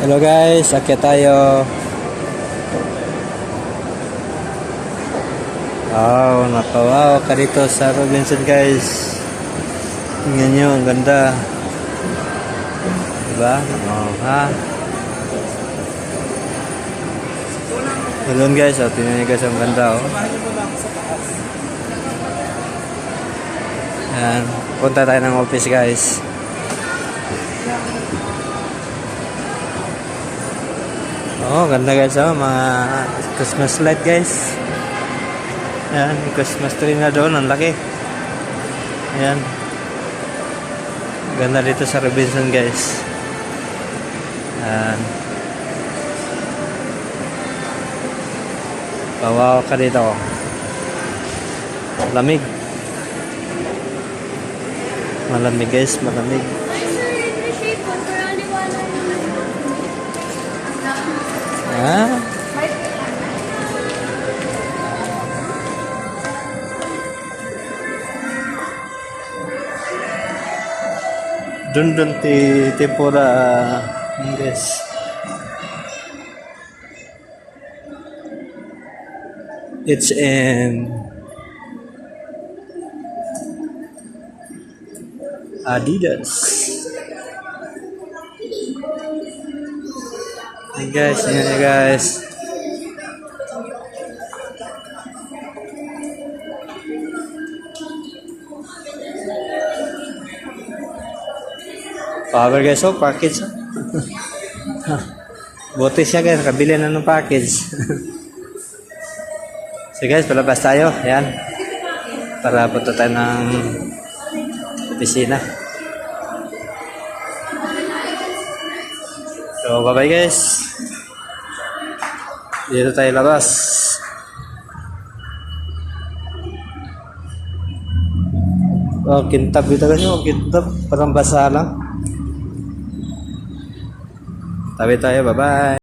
Hello guys, akyat tayo. Wow, nakawaw ka dito sa Robinson guys. Tingnan nyo, ang ganda. Diba? Oh, ha? Hello guys, oh, tingnan nyo guys, ang ganda oh. Yan, punta tayo ng office guys. Oh, ganda guys oh, mga Christmas light guys. Yan, Christmas tree na doon, ang laki. Yan. Ganda dito sa Robinson guys. Yan. Bawaw ka dito. Malamig. Malamig guys, malamig. Ah. Dun tempura guys. It's in Adidas. Hey guys, yan guys. Power guys, oh, package. Buti siya guys, kabili na ng package. So guys, palabas tayo. Ayan. Para punta tayo ng opisina. So, bye-bye guys. Dito tayo labas. Oh, kintab dito ganyo. Kintab. Parang basa lang. Tabi tayo. Bye-bye.